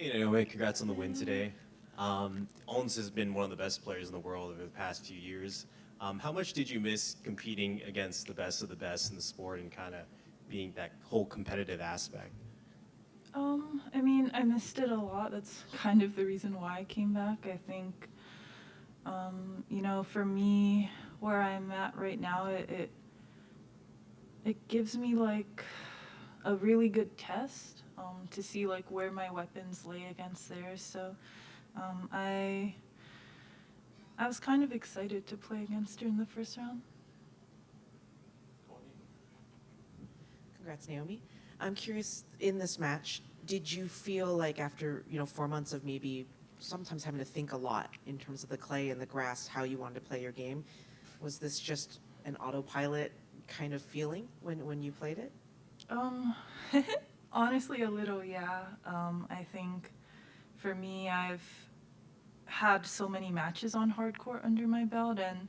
Hey Naomi, congrats on the win today. Ons has been one of the best players in the world over the past few years. How much did you miss competing against the best of the best in the sport and kind of being that whole competitive aspect? I mean, I missed it a lot. That's kind of the reason why I came back. I think, for me, where I'm at right now, it gives me like a really good test to see like where my weapons lay against theirs. So I was kind of excited to play against her in the first round. Congrats, Naomi. I'm curious, in this match, did you feel like after, 4 months of maybe sometimes having to think a lot in terms of the clay and the grass, how you wanted to play your game, was this just an autopilot kind of feeling when you played it? Um, Honestly, a little, yeah. I think for me, I've had so many matches on hardcore under my belt, and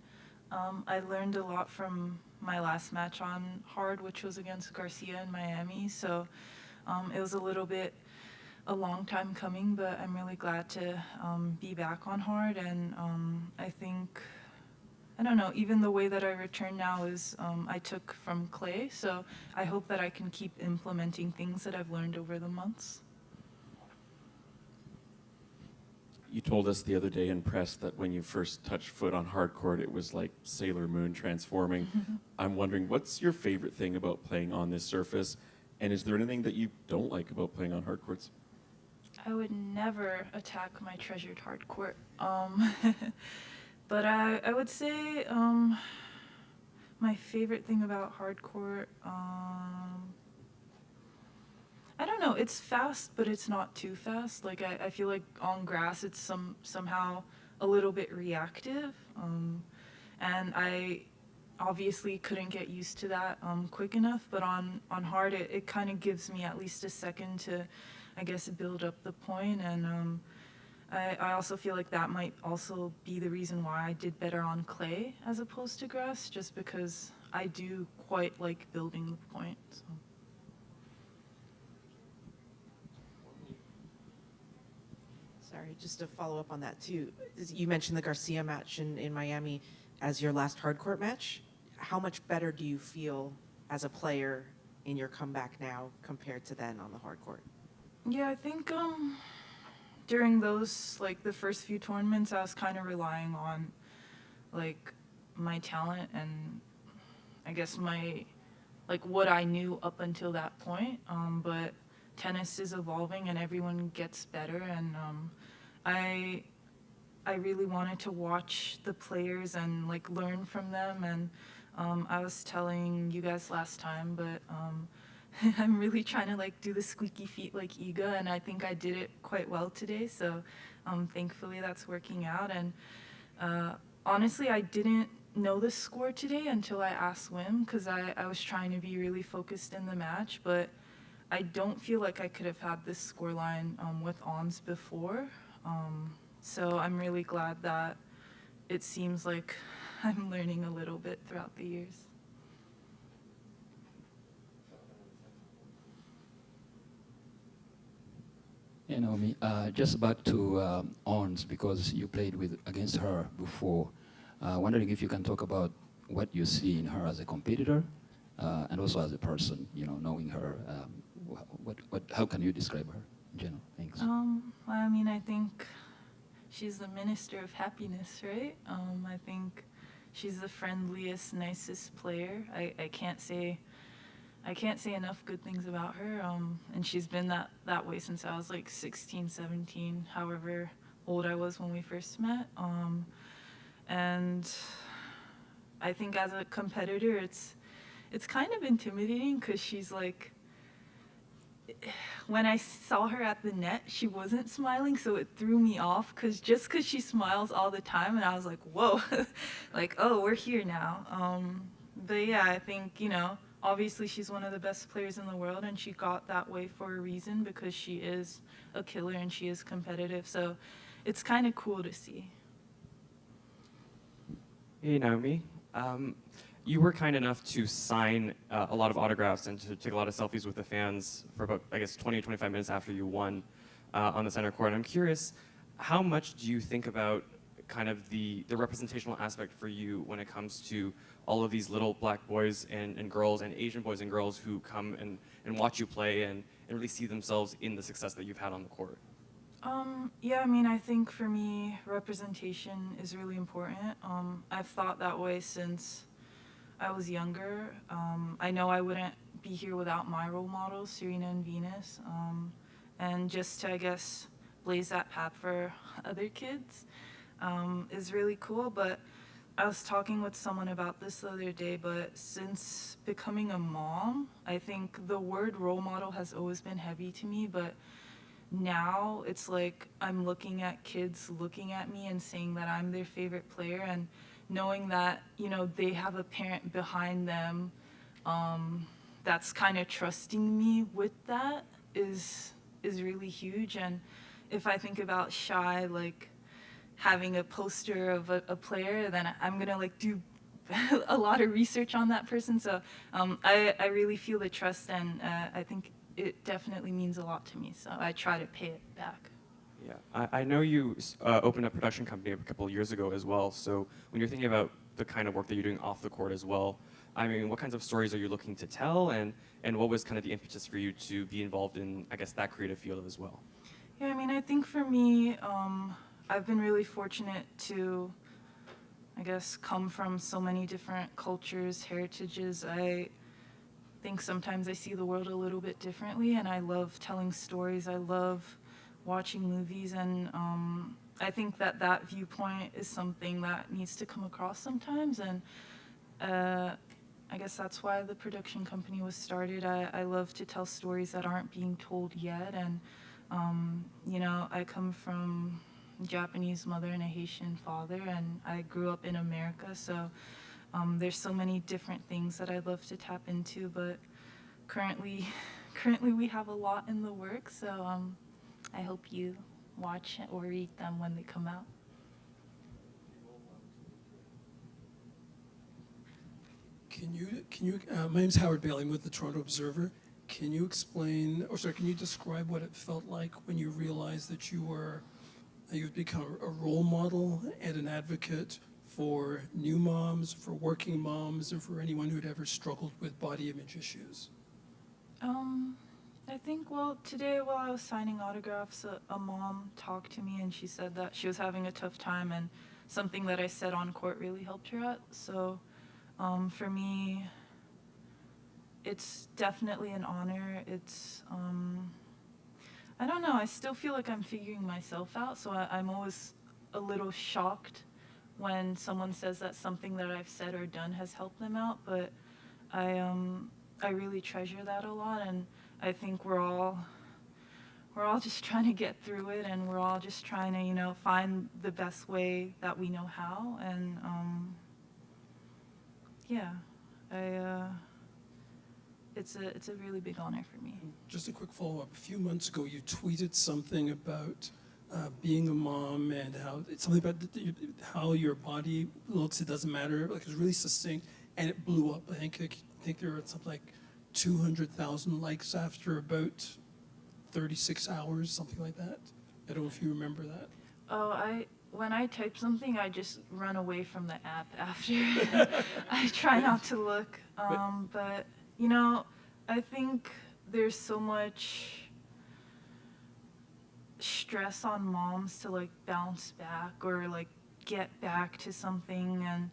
I learned a lot from my last match on hard, which was against Garcia in Miami. So it was a long time coming, but I'm really glad to be back on hard. And I think, I don't know, even the way that I return now is I took from clay. So I hope that I can keep implementing things that I've learned over the months. You told us the other day in press that when you first touched foot on hardcourt, it was like Sailor Moon transforming. I'm wondering, what's your favorite thing about playing on this surface? And is there anything that you don't like about playing on hardcourts? I would never attack my treasured hardcourt. But I would say my favorite thing about hardcourt, I don't know, it's fast, but it's not too fast. Like I feel like on grass it's somehow a little bit reactive. And I obviously couldn't get used to that quick enough, but on hard it kind of gives me at least a second to, I guess, build up the point. And I also feel like that might also be the reason why I did better on clay as opposed to grass, just because I do quite like building the point. So. Sorry, just to follow up on that too. You mentioned the Garcia match in Miami as your last hardcourt match. How much better do you feel as a player in your comeback now compared to then on the hardcourt? Yeah, I think during those, like the first few tournaments, I was kind of relying on like my talent and I guess my like what I knew up until that point. But tennis is evolving and everyone gets better, and I I really wanted to watch the players and like learn from them. And I was telling you guys last time, but I'm really trying to like do the squeaky feet like Iga, and I think I did it quite well today. So thankfully that's working out. And honestly, I didn't know the score today until I asked Wim, because I was trying to be really focused in the match. But I don't feel like I could have had this scoreline with Ons before. So I'm really glad that it seems like I'm learning a little bit throughout the years. Yeah, Naomi, just back to Ons, because you played against her before. Wondering if you can talk about what you see in her as a competitor and also as a person, knowing her. How can you describe her in general? Thanks. Well, I mean, I think she's the minister of happiness, right? I think she's the friendliest, nicest player. I can't say enough good things about her. And she's been that way since I was like 16, 17, however old I was when we first met. And I think as a competitor, it's kind of intimidating, because she's like, when I saw her at the net, she wasn't smiling, so it threw me off, because she smiles all the time, and I was like, whoa, like, oh, we're here now. But yeah, I think, obviously she's one of the best players in the world, and she got that way for a reason, because she is a killer and she is competitive. So it's kind of cool to see. Hey, Naomi. You were kind enough to sign a lot of autographs and to take a lot of selfies with the fans for about, I guess, 20 to 25 minutes after you won. on the center court. I'm curious, how much do you think about kind of the representational aspect for you when it comes to all of these little black boys and girls and Asian boys and girls who come and watch you play and really see themselves in the success that you've had on the court? Yeah, I mean, I think for me, representation is really important. I've thought that way since I was younger. I know I wouldn't be here without my role models, Serena and Venus. And just to, I guess, blaze that path for other kids is really cool. But I was talking with someone about this the other day, but since becoming a mom, I think the word role model has always been heavy to me, but now it's like I'm looking at kids looking at me and saying that I'm their favorite player, and knowing that, you know, they have a parent behind them that's kind of trusting me with that is really huge. And if I think about Shy, like having a poster of a player, then I'm gonna like do a lot of research on that person. So I really feel the trust, and I think it definitely means a lot to me. So I try to pay it back. Yeah, I know you opened a production company a couple of years ago as well. So when you're thinking about the kind of work that you're doing off the court as well, I mean, what kinds of stories are you looking to tell, and what was kind of the impetus for you to be involved in, I guess, that creative field as well? Yeah, I mean, I think for me, I've been really fortunate to, I guess, come from so many different cultures, heritages. I think sometimes I see the world a little bit differently, and I love telling stories. I love watching movies, and I think that viewpoint is something that needs to come across sometimes. And I guess that's why the production company was started. I love to tell stories that aren't being told yet, and you know, I come from a Japanese mother and a Haitian father, and I grew up in America, so there's so many different things that I'd love to tap into, but currently we have a lot in the works, so I hope you watch or read them when they come out. My name's Howard Bailey. I'm with the Toronto Observer. Can you can you describe what it felt like when you realized that you've become a role model and an advocate for new moms, for working moms, and for anyone who'd ever struggled with body image issues? I think, well, today while I was signing autographs, a mom talked to me, and she said that she was having a tough time, and something that I said on court really helped her out. So for me, it's definitely an honor. It's, I don't know, I still feel like I'm figuring myself out, so I'm always a little shocked when someone says that something that I've said or done has helped them out, but I really treasure that a lot, and I think we're all just trying to get through it, and we're all just trying to, you know, find the best way that we know how, and yeah, it's a really big honor for me. Just a quick follow-up. A few months ago, you tweeted something about being a mom and how your body looks. It doesn't matter. Like, it was really succinct, and it blew up. I think there were something like 200,000 likes after about 36 hours, something like that. I don't know if you remember that. Oh, when I type something, I just run away from the app after. I try not to look. But, you know, I think there's so much stress on moms to, like, bounce back or, like, get back to something. And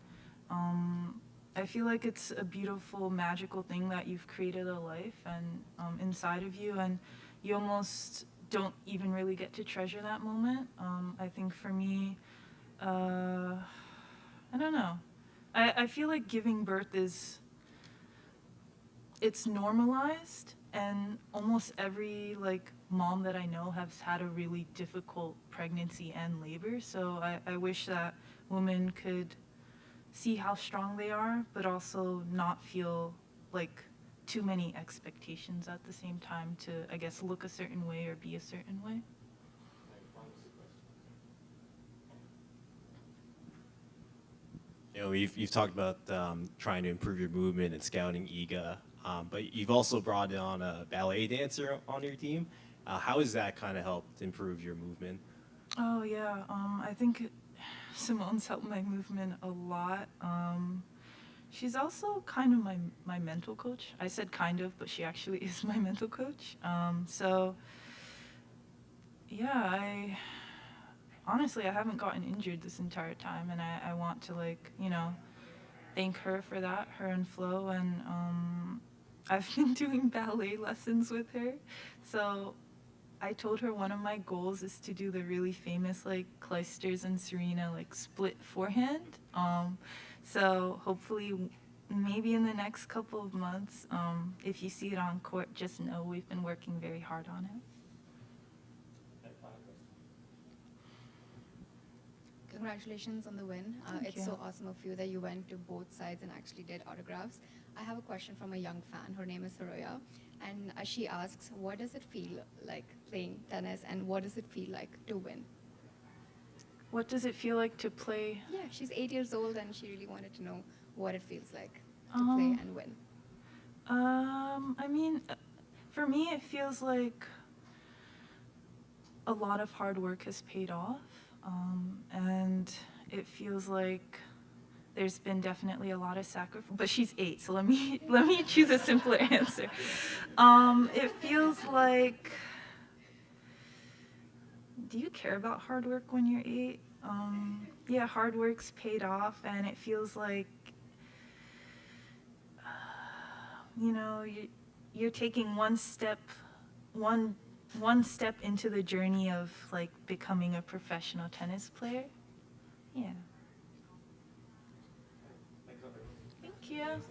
I feel like it's a beautiful, magical thing that you've created a life and inside of you. And you almost don't even really get to treasure that moment. I think for me, I don't know. I feel like giving birth it's normalized, and almost every like mom that I know has had a really difficult pregnancy and labor. So I wish that women could see how strong they are, but also not feel like too many expectations at the same time to, I guess, look a certain way or be a certain way. You know, you've talked about trying to improve your movement and scouting EGA, but you've also brought on a ballet dancer on your team. How has that kind of helped improve your movement? Oh yeah, I think Simone's helped my movement a lot. She's also kind of my mental coach. I said kind of, but she actually is my mental coach. So yeah, honestly I haven't gotten injured this entire time, and I want to, like, you know, thank her for that, her and Flo, and I've been doing ballet lessons with her. So I told her one of my goals is to do the really famous, like, Clijsters and Serena, like, split forehand. So hopefully, maybe in the next couple of months, if you see it on court, just know we've been working very hard on it. Congratulations on the win. Thank It's you. so awesome of you that you went to both sides and actually did autographs. I have a question from a young fan. Her name is Saroya. And she asks, what does it feel like playing tennis, and what does it feel like to win? What does it feel like to play? Yeah, she's 8 years old and she really wanted to know what it feels like to play and win. I mean, for me, it feels like a lot of hard work has paid off, and it feels like there's been definitely a lot of sacrifice. But she's 8, so let me choose a simpler answer. It feels like. Do you care about hard work when you're 8? Yeah, hard work's paid off, and it feels like, you know, you're taking one step into the journey of, like, becoming a professional tennis player. Yeah. Thank you.